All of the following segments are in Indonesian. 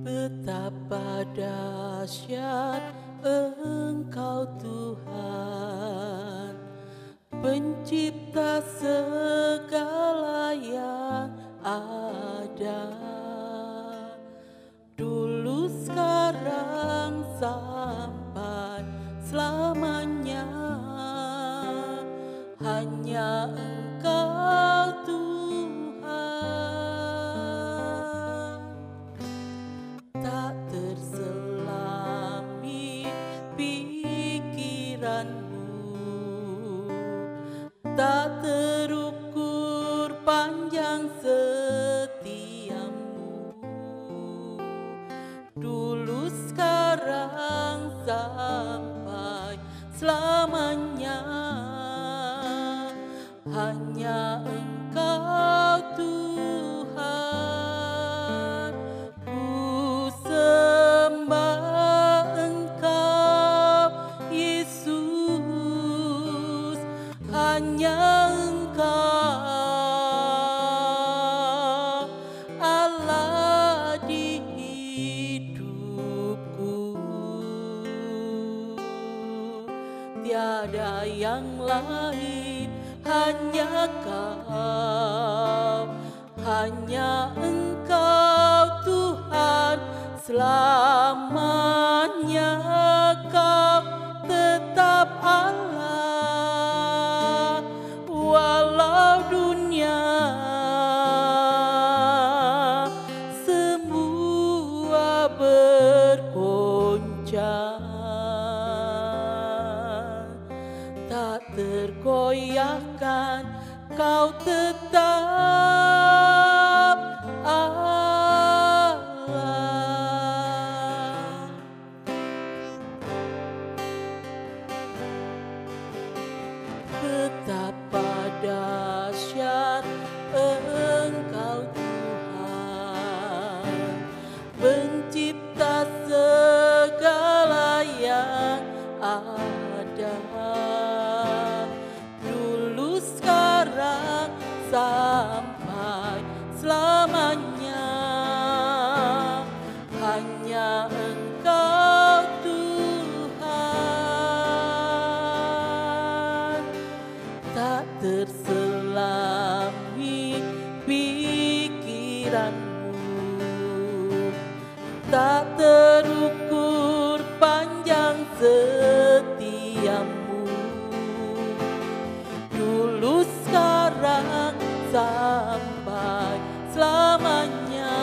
Betapa dahsyat Engkau Tuhan, Pencipta segala yang ada, dulu, sekarang, sampai selamanya. Hanya Engkau Tuhan, tak terselami pikiranmu, tak terukur panjang setiamu, dulu, sekarang, sampai selamanya. Hanya Engkau Tuhan, ku sembah Engkau Yesus, hanya Engkau Allah di hidupku, tiada yang lain. Hanya Kau, hanya Engkau Tuhan, selamanya Kau tetap Allah, walau dunia semua bergoncang, tak tergoyahkan, Kau tetap Allah. Betapa dahsyat Engkau Tuhan, Pencipta segala yang ada, dulu, sekarang, sampai selamanya. Hanya Engkau Tuhan, tak terselami pikiranmu, tak terukur panjang setiamu, dulu, sekarang, sampai selamanya.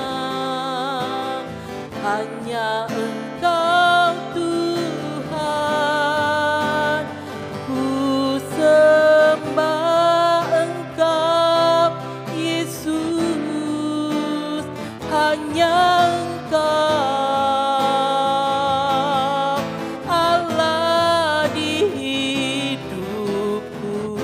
Hanya Engkau Tuhan, ku sembah Engkau Yesus, hanya Engkau Allah di hidupku,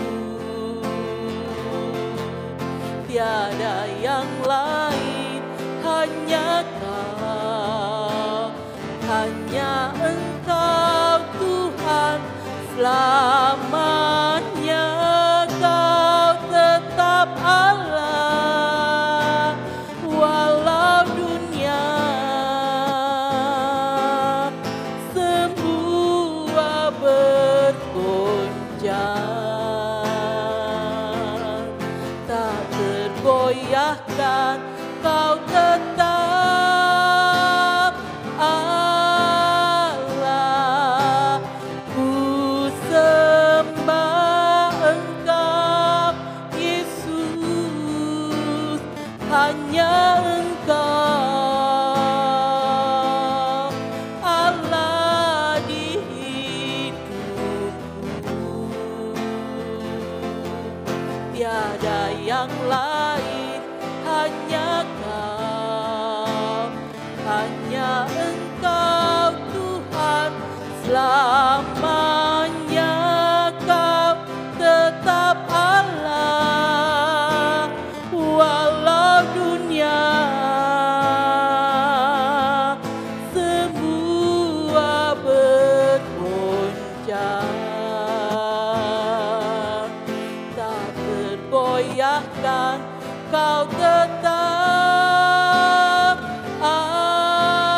tiada yang lain. Hanya Kau, hanya Engkau Tuhan, selamanya Kau tetap Allah, walau dunia semua bergoncang, tak tergoyahkan, Kau tetap Allah. Ku sembah Engkau Yesus, hanya Engkau Allah di hidupku, tiada yang lain. Hanya Kau, hanya Engkau Tuhan, selamanya Kau tetap Allah, walau dunia semua bergoncang, tak tergoyahkan, Kau tetap Allah.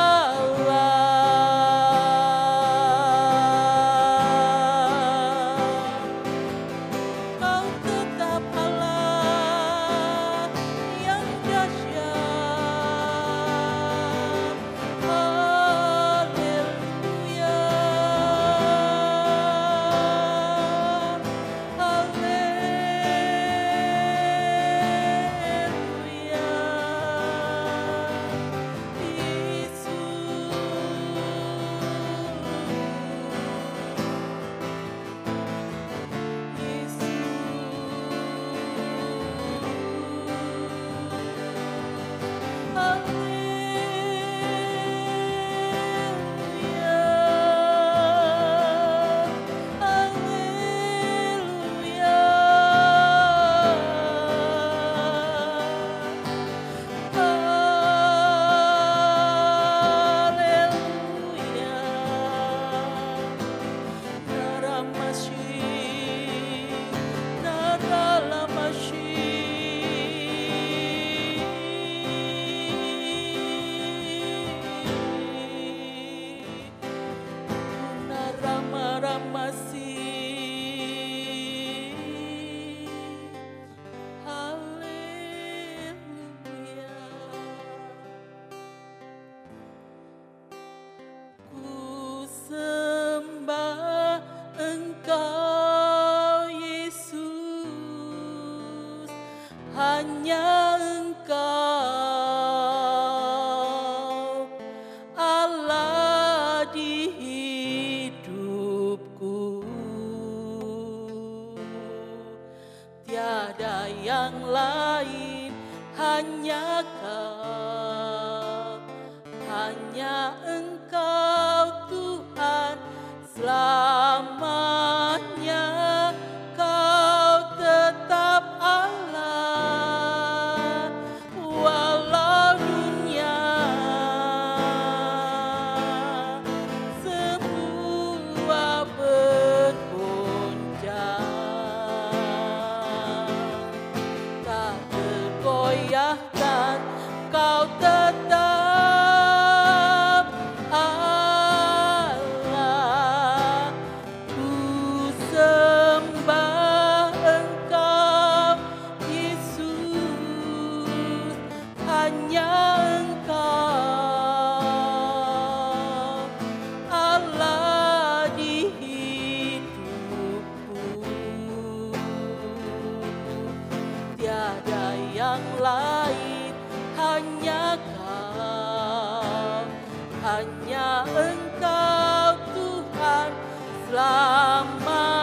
hanya Engkau Allah di hidupku. Tiada yang lain, hanya Kau, hanya Engkau Tuhan selamanya. Kau tetap Allah walau dunia semua bergoncang, tak tergoyahkan. Kau tetap Allah. Ku sembah Engkau Yesus, hanya Engkau Allah di hidupku. Tiada yang lain, hanya Kau, hanya Engkau Tuhan selamanya.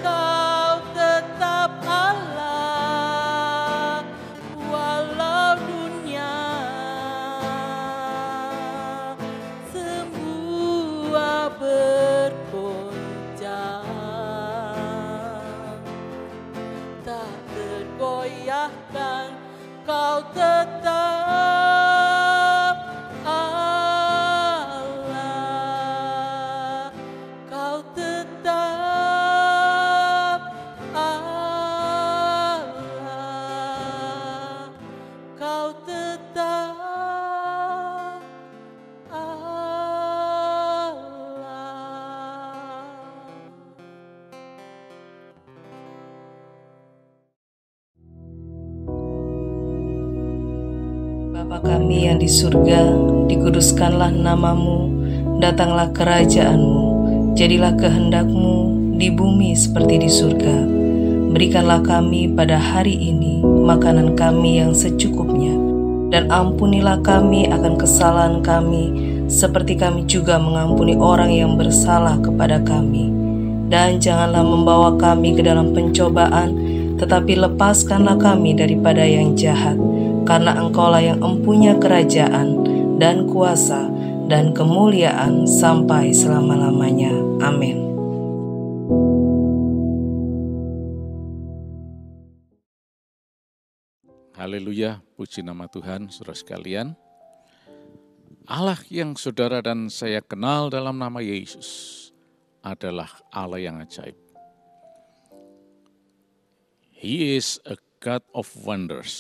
Kau tetap Allah walau dunia semua bergoncang, tak tergoyahkan. Kau tetap Allah. Kau tetap Allah. Kau tetap Allah. Bapa kami yang di surga, dikuduskanlah namamu, datanglah kerajaanmu, jadilah kehendak-Mu di bumi seperti di surga. Berikanlah kami pada hari ini makanan kami yang secukupnya, dan ampunilah kami akan kesalahan kami, seperti kami juga mengampuni orang yang bersalah kepada kami. Dan janganlah membawa kami ke dalam pencobaan, tetapi lepaskanlah kami daripada yang jahat. Karena Engkaulah yang empunya kerajaan dan kuasa dan kemuliaan sampai selama-lamanya. Amin. Haleluya, puji nama Tuhan, saudara sekalian. Allah yang saudara dan saya kenal dalam nama Yesus adalah Allah yang ajaib. He is a God of wonders,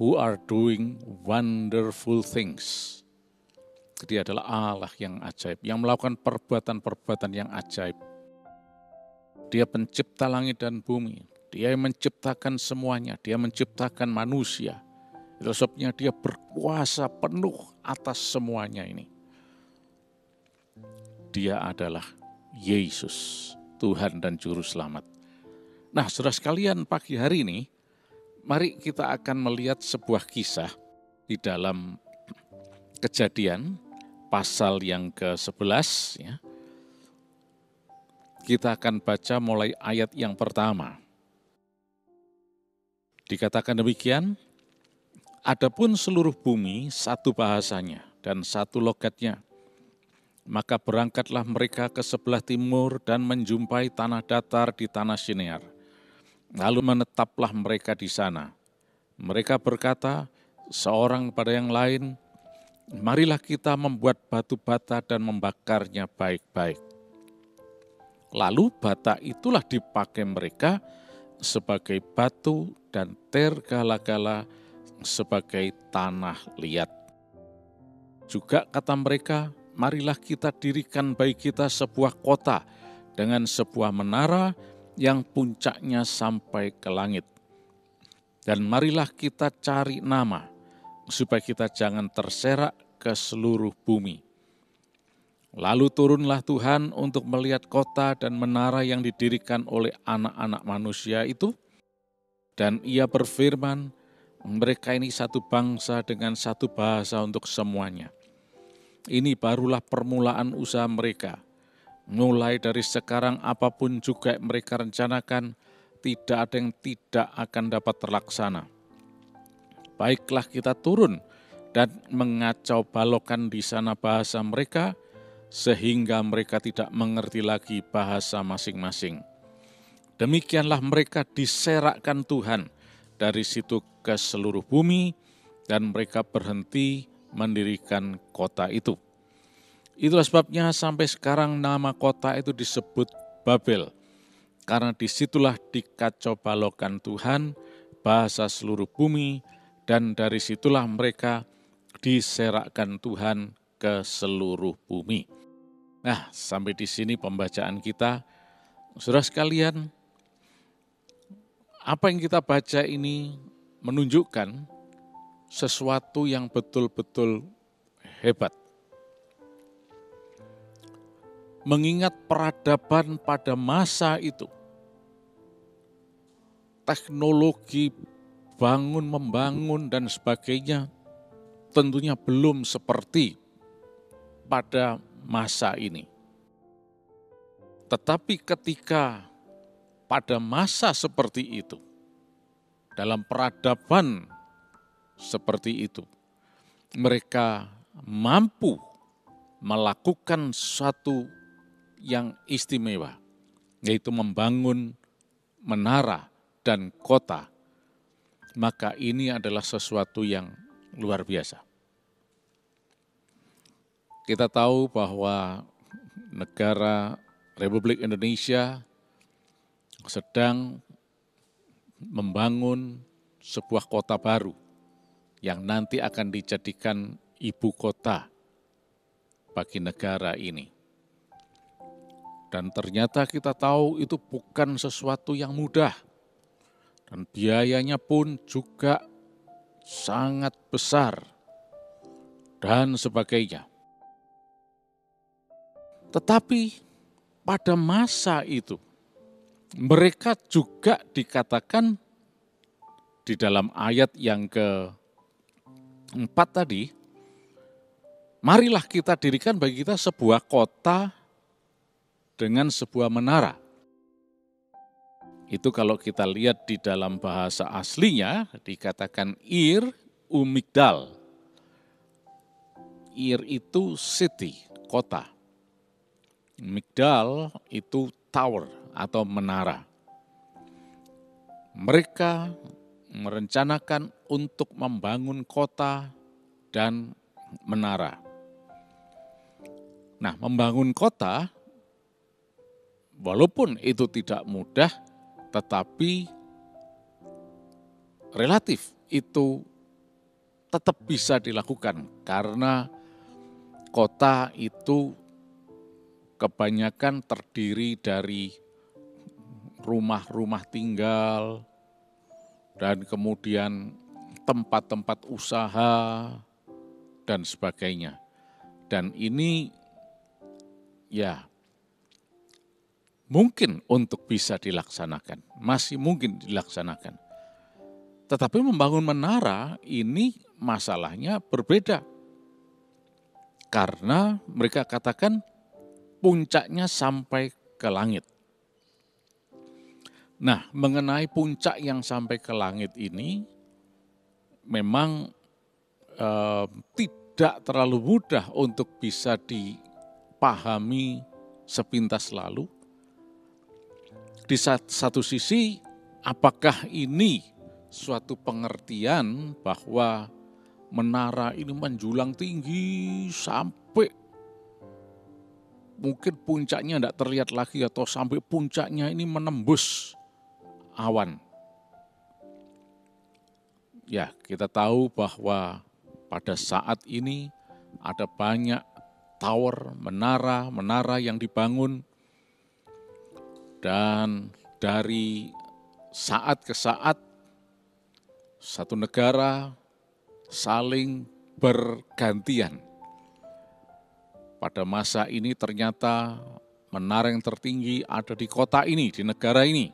who are doing wonderful things. Dia adalah Allah yang ajaib, yang melakukan perbuatan-perbuatan yang ajaib. Dia pencipta langit dan bumi. Dia yang menciptakan semuanya. Dia menciptakan manusia. Itu sebabnya dia berkuasa penuh atas semuanya ini. Dia adalah Yesus, Tuhan dan Juru Selamat. Nah, saudara sekalian, pagi hari ini, mari kita akan melihat sebuah kisah di dalam Kejadian, pasal yang ke-11. Ya. Kita akan baca mulai ayat yang pertama. Dikatakan demikian, adapun seluruh bumi satu bahasanya dan satu logatnya. Maka berangkatlah mereka ke sebelah timur dan menjumpai tanah datar di tanah Sinear. Lalu menetaplah mereka di sana. Mereka berkata, seorang pada yang lain, marilah kita membuat batu bata dan membakarnya baik-baik. Lalu bata itulah dipakai mereka sebagai batu dan tergala-gala sebagai tanah liat. Juga kata mereka, marilah kita dirikan bagi kita sebuah kota dengan sebuah menara yang puncaknya sampai ke langit. Dan marilah kita cari nama, supaya kita jangan terserak ke seluruh bumi. Lalu turunlah Tuhan untuk melihat kota dan menara yang didirikan oleh anak-anak manusia itu. Dan ia berfirman, mereka ini satu bangsa dengan satu bahasa untuk semuanya. Ini barulah permulaan usaha mereka. Mulai dari sekarang apapun juga mereka rencanakan, tidak ada yang tidak akan dapat terlaksana. Baiklah kita turun dan mengacau balokkan di sana bahasa mereka, sehingga mereka tidak mengerti lagi bahasa masing-masing. Demikianlah mereka diserakkan Tuhan dari situ ke seluruh bumi, dan mereka berhenti mendirikan kota itu. Itulah sebabnya sampai sekarang nama kota itu disebut Babel, karena disitulah dikacau balokkan Tuhan, bahasa seluruh bumi, dan dari situlah mereka diserakkan Tuhan ke seluruh bumi. Nah, sampai di sini pembacaan kita. Saudara sekalian, apa yang kita baca ini menunjukkan sesuatu yang betul-betul hebat. Mengingat peradaban pada masa itu, teknologi membangun dan sebagainya tentunya belum seperti pada masa ini. Tetapi ketika pada masa seperti itu, dalam peradaban seperti itu, mereka mampu melakukan sesuatu yang istimewa, yaitu membangun menara dan kota. Maka ini adalah sesuatu yang luar biasa. Kita tahu bahwa negara Republik Indonesia sedang membangun sebuah kota baru yang nanti akan dijadikan ibu kota bagi negara ini. Dan ternyata kita tahu itu bukan sesuatu yang mudah. Dan biayanya pun juga sangat besar dan sebagainya. Tetapi pada masa itu, mereka juga dikatakan di dalam ayat yang ke-4 tadi, marilah kita dirikan bagi kita sebuah kota dengan sebuah menara. Itu kalau kita lihat di dalam bahasa aslinya dikatakan Ir Umigdal. Ir itu city, kota. Migdal itu tower atau menara. Mereka merencanakan untuk membangun kota dan menara. Nah, membangun kota, walaupun itu tidak mudah, tetapi relatif itu tetap bisa dilakukan karena kota itu kebanyakan terdiri dari rumah-rumah tinggal dan kemudian tempat-tempat usaha dan sebagainya. Dan ini ya mungkin untuk bisa dilaksanakan, masih mungkin dilaksanakan. Tetapi membangun menara ini masalahnya berbeda. Karena mereka katakan puncaknya sampai ke langit. Nah, mengenai puncak yang sampai ke langit ini memang tidak terlalu mudah untuk bisa dipahami sepintas lalu. Di satu sisi, apakah ini suatu pengertian bahwa menara ini menjulang tinggi sampai mungkin puncaknya tidak terlihat lagi atau sampai puncaknya ini menembus awan. Ya, kita tahu bahwa pada saat ini ada banyak tower, menara yang dibangun. Dan dari saat ke saat, satu negara saling bergantian. Pada masa ini ternyata menara yang tertinggi ada di kota ini, di negara ini.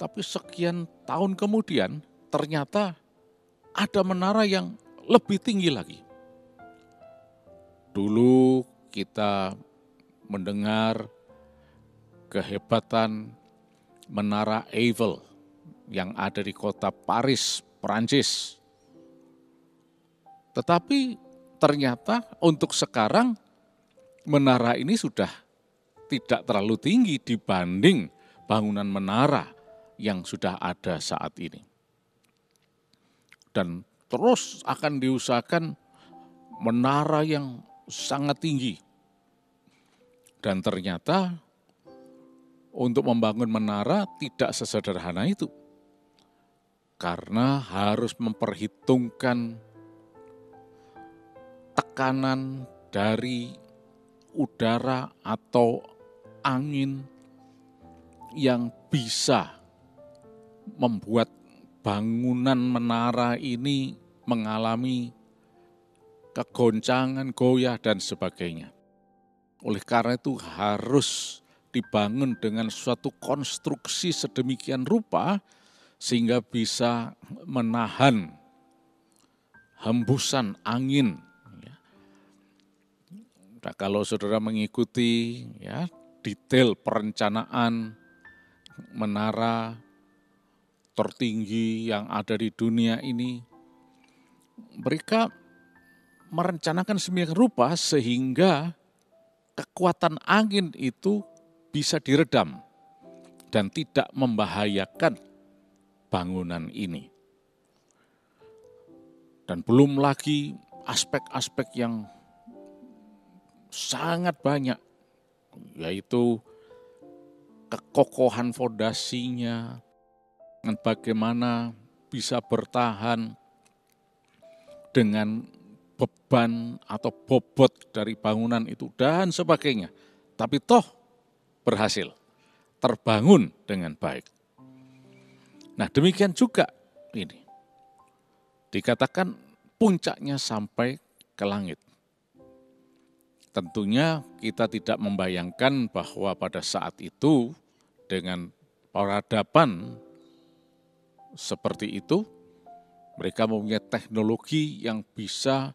tapi sekian tahun kemudian ternyata ada menara yang lebih tinggi lagi. Dulu kita mendengar kehebatan menara Eiffel yang ada di kota Paris, Perancis. Tetapi ternyata untuk sekarang menara ini sudah tidak terlalu tinggi dibanding bangunan menara yang sudah ada saat ini. Dan terus akan diusahakan menara yang sangat tinggi. Dan ternyata untuk membangun menara tidak sesederhana itu. Karena harus memperhitungkan tekanan dari udara atau angin yang bisa membuat bangunan menara ini mengalami kegoncangan, goyah, dan sebagainya. Oleh karena itu harus dibangun dengan suatu konstruksi sedemikian rupa sehingga bisa menahan hembusan angin. Nah, kalau saudara mengikuti detail perencanaan menara tertinggi yang ada di dunia ini, mereka merencanakan sedemikian rupa sehingga kekuatan angin itu bisa diredam dan tidak membahayakan bangunan ini. Dan belum lagi aspek-aspek yang sangat banyak, yaitu kekokohan fondasinya, dan bagaimana bisa bertahan dengan beban atau bobot dari bangunan itu dan sebagainya. Tapi toh berhasil, terbangun dengan baik. Nah, demikian juga ini. Dikatakan puncaknya sampai ke langit. Tentunya kita tidak membayangkan bahwa pada saat itu dengan peradaban seperti itu, mereka mempunyai teknologi yang bisa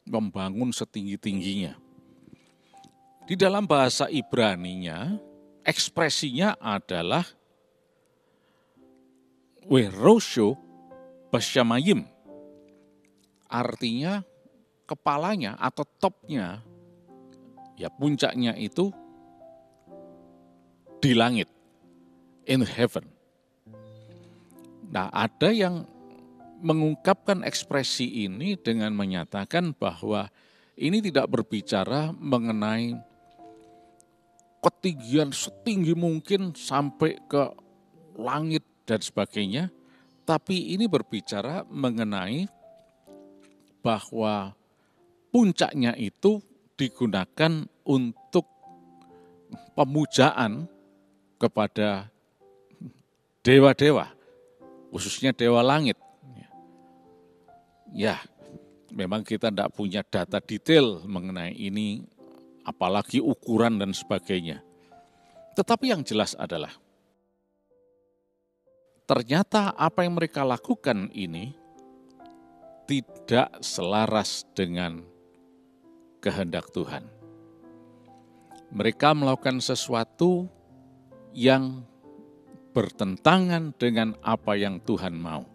membangun setinggi-tingginya. Di dalam bahasa Ibraninya, ekspresinya adalah Werosho Bashamayim. Artinya kepalanya atau topnya, ya puncaknya itu di langit, in heaven. Nah, ada yang mengungkapkan ekspresi ini dengan menyatakan bahwa ini tidak berbicara mengenai ketinggian setinggi mungkin sampai ke langit dan sebagainya, tapi ini berbicara mengenai bahwa puncaknya itu digunakan untuk pemujaan kepada dewa-dewa, khususnya dewa langit. Ya, memang kita tidak punya data detail mengenai ini, apalagi ukuran dan sebagainya. Tetapi yang jelas adalah, ternyata apa yang mereka lakukan ini tidak selaras dengan kehendak Tuhan. Mereka melakukan sesuatu yang bertentangan dengan apa yang Tuhan mau.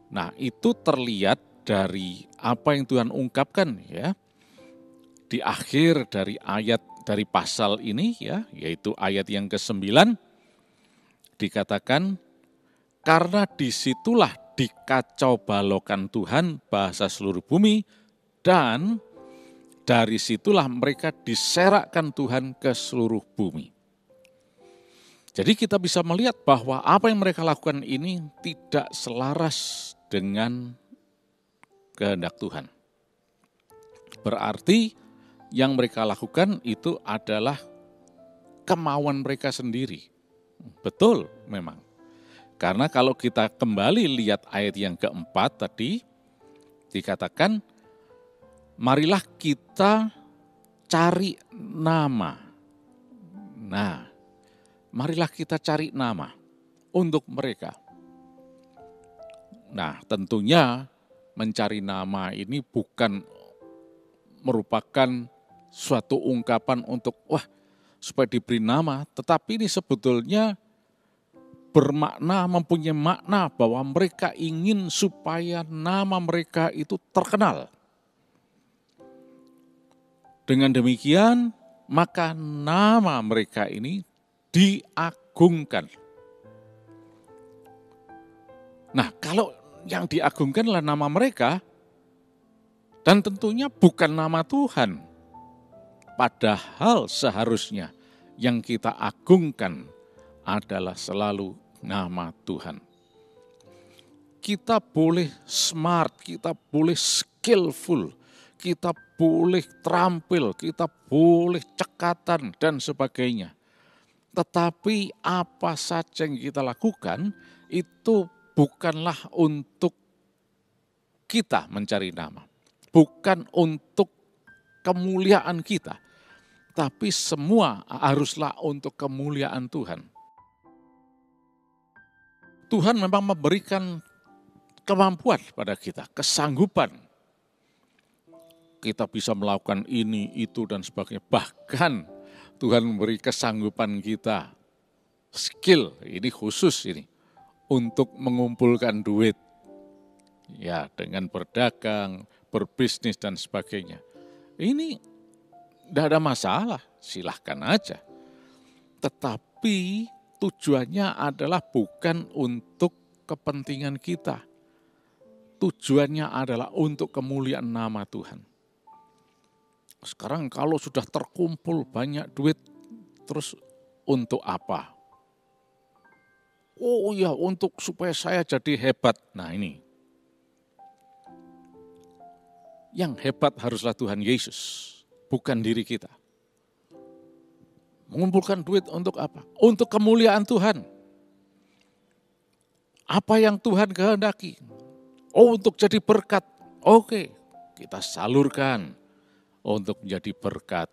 Nah, itu terlihat dari apa yang Tuhan ungkapkan ya di akhir dari ayat dari pasal ini ya, yaitu ayat yang ke-9 dikatakan, karena disitulah dikacau balokan Tuhan bahasa seluruh bumi, dan dari situlah mereka diserakkan Tuhan ke seluruh bumi. Jadi kita bisa melihat bahwa apa yang mereka lakukan ini tidak selaras dengan kehendak Tuhan. Berarti yang mereka lakukan itu adalah kemauan mereka sendiri. Betul memang. Karena kalau kita kembali lihat ayat yang keempat tadi, dikatakan, marilah kita cari nama. Nah, marilah kita cari nama. untuk mereka. Nah, tentunya mencari nama ini bukan merupakan suatu ungkapan untuk supaya diberi nama, tetapi ini sebetulnya bermakna, mempunyai makna bahwa mereka ingin supaya nama mereka itu terkenal. Dengan demikian, maka nama mereka ini diagungkan. Nah, kalau yang diagungkan adalah nama mereka, dan tentunya bukan nama Tuhan. Padahal seharusnya yang kita agungkan adalah selalu nama Tuhan. Kita boleh smart, kita boleh skillful, kita boleh terampil, kita boleh cekatan dan sebagainya. Tetapi apa saja yang kita lakukan itu bukanlah untuk kita mencari nama. Bukan untuk kemuliaan kita. Tapi semua haruslah untuk kemuliaan Tuhan. Tuhan memang memberikan kemampuan pada kita, kesanggupan. Kita bisa melakukan ini, itu, dan sebagainya. Bahkan Tuhan memberi kesanggupan kita, skill, ini khusus ini, untuk mengumpulkan duit. Ya, dengan berdagang, berbisnis, dan sebagainya. Ini tidak ada masalah, silahkan aja. Tetapi tujuannya adalah bukan untuk kepentingan kita. Tujuannya adalah untuk kemuliaan nama Tuhan. Sekarang kalau sudah terkumpul banyak duit, terus untuk apa? Oh ya, untuk supaya saya jadi hebat. Nah ini. Yang hebat haruslah Tuhan Yesus, bukan diri kita. Mengumpulkan duit untuk apa? Untuk kemuliaan Tuhan. Apa yang Tuhan kehendaki? Oh, untuk jadi berkat. Oke, kita salurkan untuk menjadi berkat.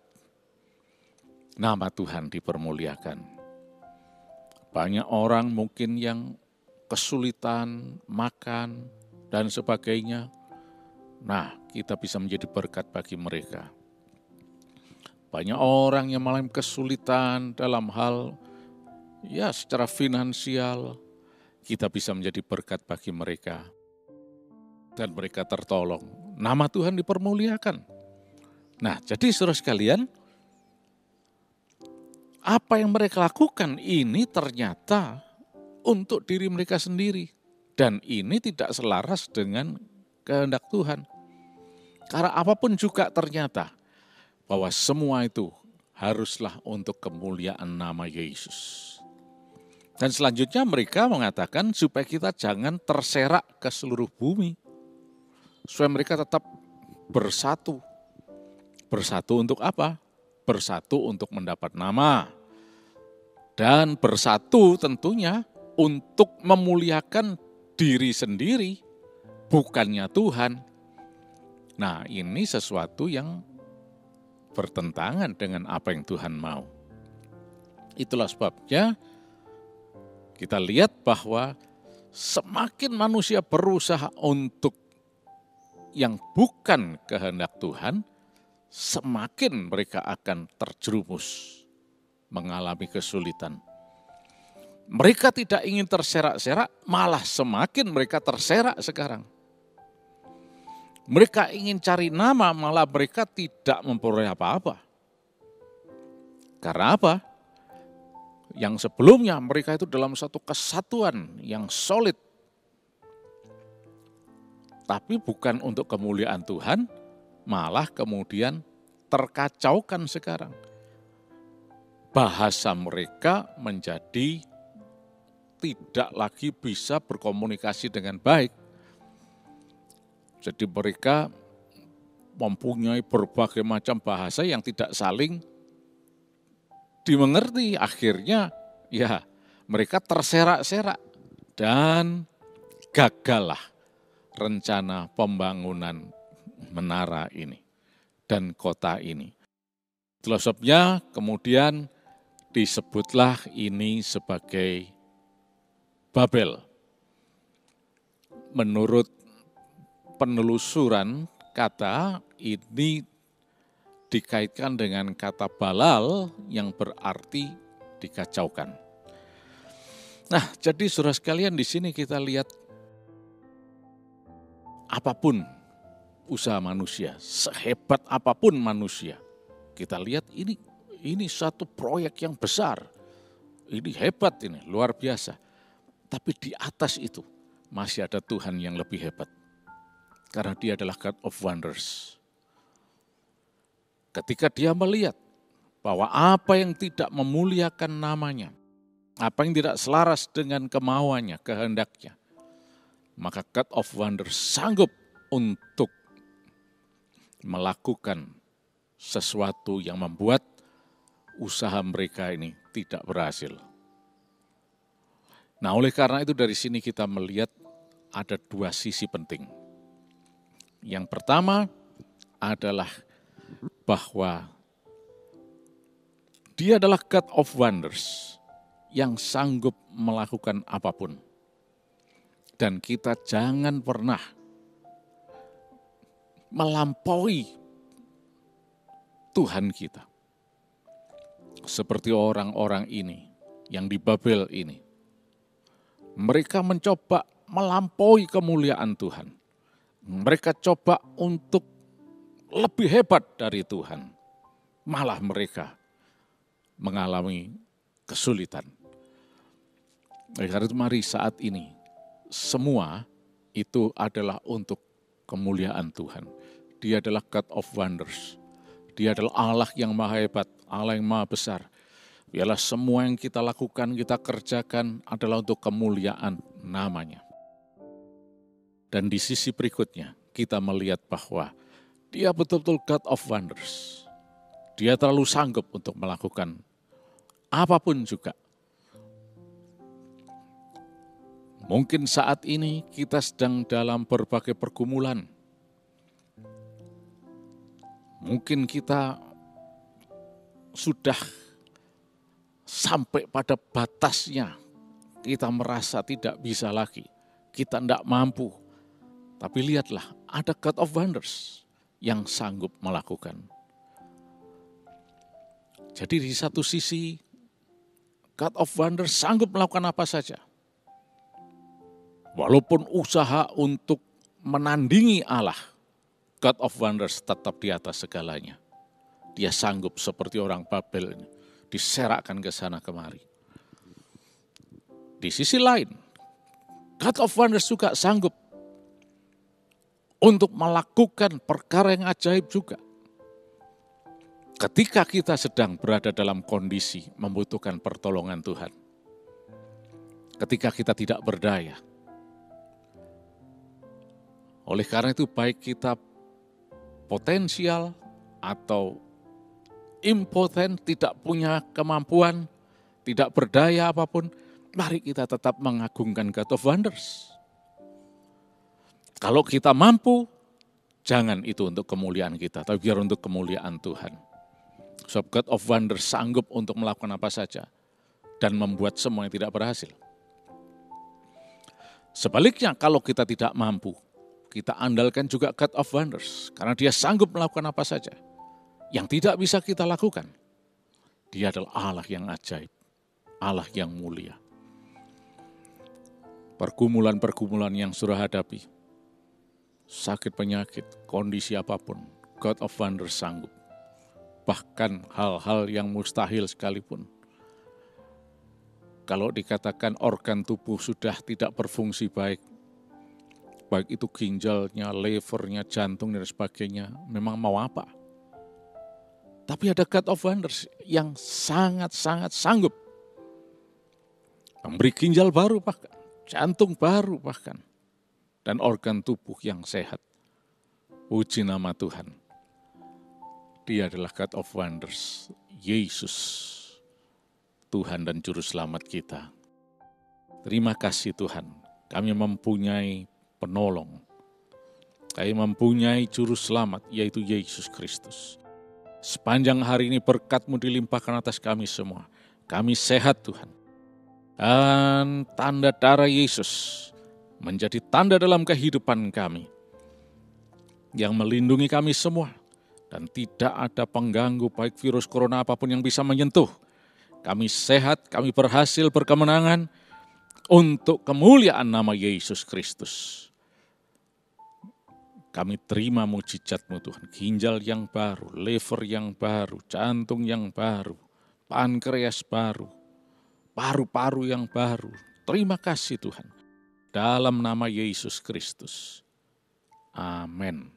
Nama Tuhan dipermuliakan. Banyak orang mungkin yang kesulitan makan dan sebagainya. Nah, kita bisa menjadi berkat bagi mereka. Banyak orang yang mengalami kesulitan dalam hal secara finansial, kita bisa menjadi berkat bagi mereka. Dan mereka tertolong. Nama Tuhan dipermuliakan. Nah, jadi saudara sekalian, apa yang mereka lakukan ini ternyata untuk diri mereka sendiri. Dan ini tidak selaras dengan kehendak Tuhan. Karena apapun juga ternyata bahwa semua itu haruslah untuk kemuliaan nama Yesus. Dan selanjutnya mereka mengatakan supaya kita jangan terserak ke seluruh bumi. Supaya mereka tetap bersatu. Bersatu untuk apa? Bersatu untuk mendapat nama. Dan bersatu tentunya untuk memuliakan diri sendiri, bukannya Tuhan. Nah, ini sesuatu yang bertentangan dengan apa yang Tuhan mau. Itulah sebabnya kita lihat bahwa semakin manusia berusaha untuk yang bukan kehendak Tuhan, semakin mereka akan terjerumus mengalami kesulitan. Mereka tidak ingin terserak-serak, malah semakin mereka terserak sekarang. Mereka ingin cari nama, malah mereka tidak memperoleh apa-apa. Karena apa? Yang sebelumnya mereka itu dalam satu kesatuan yang solid. Tapi bukan untuk kemuliaan Tuhan, malah kemudian terkacaukan sekarang. Bahasa mereka menjadi tidak lagi bisa berkomunikasi dengan baik. Jadi mereka mempunyai berbagai macam bahasa yang tidak saling dimengerti. Akhirnya mereka terserak-serak dan gagallah rencana pembangunan menara ini dan kota ini. Itulah sebabnya kemudian disebutlah ini sebagai Babel. Menurut penelusuran kata ini dikaitkan dengan kata balal yang berarti dikacaukan. Nah, jadi saudara sekalian di sini kita lihat apapun usaha manusia, sehebat apapun manusia, kita lihat ini satu proyek yang besar, ini hebat, ini luar biasa. Tapi di atas itu masih ada Tuhan yang lebih hebat, karena Dia adalah God of Wonders. Ketika Dia melihat bahwa apa yang tidak memuliakan namanya, apa yang tidak selaras dengan kemauannya, kehendaknya, maka God of Wonders sanggup untuk melakukan sesuatu yang membuat usaha mereka ini tidak berhasil. Nah, oleh karena itu dari sini kita melihat ada dua sisi penting. Yang pertama adalah bahwa Dia adalah God of Wonders yang sanggup melakukan apapun. Dan kita jangan pernah melampaui Tuhan kita. Seperti orang-orang ini yang di Babel ini. Mereka mencoba melampaui kemuliaan Tuhan. Mereka coba untuk lebih hebat dari Tuhan. Malah mereka mengalami kesulitan. Karena itu mari saat ini semua itu adalah untuk kemuliaan Tuhan. Dia adalah God of Wonders. Dia adalah Allah yang maha hebat, Allah yang maha besar. Biarlah semua yang kita lakukan, kita kerjakan adalah untuk kemuliaan namanya. Dan di sisi berikutnya, kita melihat bahwa Dia betul-betul God of Wonders. Dia terlalu sanggup untuk melakukan apapun juga. Mungkin saat ini kita sedang dalam berbagai pergumulan. Mungkin kita sudah sampai pada batasnya. Kita merasa tidak bisa lagi. Kita tidak mampu. Tapi lihatlah, ada God of Wonders yang sanggup melakukan. Jadi di satu sisi, God of Wonders sanggup melakukan apa saja. Walaupun usaha untuk menandingi Allah, God of Wonders tetap di atas segalanya. Dia sanggup seperti orang Babel ini, diserakkan ke sana kemari. Di sisi lain, God of Wonders juga sanggup untuk melakukan perkara yang ajaib juga. Ketika kita sedang berada dalam kondisi membutuhkan pertolongan Tuhan. Ketika kita tidak berdaya. Oleh karena itu baik kita potensial atau impoten, tidak punya kemampuan, tidak berdaya apapun, mari kita tetap mengagungkan God of Wonders. Kalau kita mampu, jangan itu untuk kemuliaan kita, tapi biar untuk kemuliaan Tuhan. Sebab God of Wonders sanggup untuk melakukan apa saja dan membuat semua yang tidak berhasil. Sebaliknya, kalau kita tidak mampu, kita andalkan juga God of Wonders, karena Dia sanggup melakukan apa saja yang tidak bisa kita lakukan. Dia adalah Allah yang ajaib, Allah yang mulia. Pergumulan-pergumulan yang sudah hadapi, sakit penyakit, kondisi apapun, God of Wonders sanggup. Bahkan hal-hal yang mustahil sekalipun. Kalau dikatakan organ tubuh sudah tidak berfungsi baik itu ginjalnya, levernya, jantung, dan sebagainya, memang mau apa? Tapi ada God of Wonders yang sangat-sangat sanggup. Memberi ginjal baru bahkan, jantung baru bahkan, dan organ tubuh yang sehat. Puji nama Tuhan. Dia adalah God of Wonders, Yesus, Tuhan dan Juru Selamat kita. Terima kasih Tuhan, kami mempunyai penolong. Kami mempunyai Juru Selamat, yaitu Yesus Kristus. Sepanjang hari ini berkat-Mu dilimpahkan atas kami semua. Kami sehat Tuhan. Dan tanda darah Yesus menjadi tanda dalam kehidupan kami, yang melindungi kami semua. Dan tidak ada pengganggu baik virus corona apapun yang bisa menyentuh. Kami sehat, kami berhasil berkemenangan untuk kemuliaan nama Yesus Kristus. Kami terima mujizat-Mu Tuhan, ginjal yang baru, liver yang baru, jantung yang baru, pankreas baru, paru-paru yang baru. Terima kasih Tuhan. Dalam nama Yesus Kristus. Amin.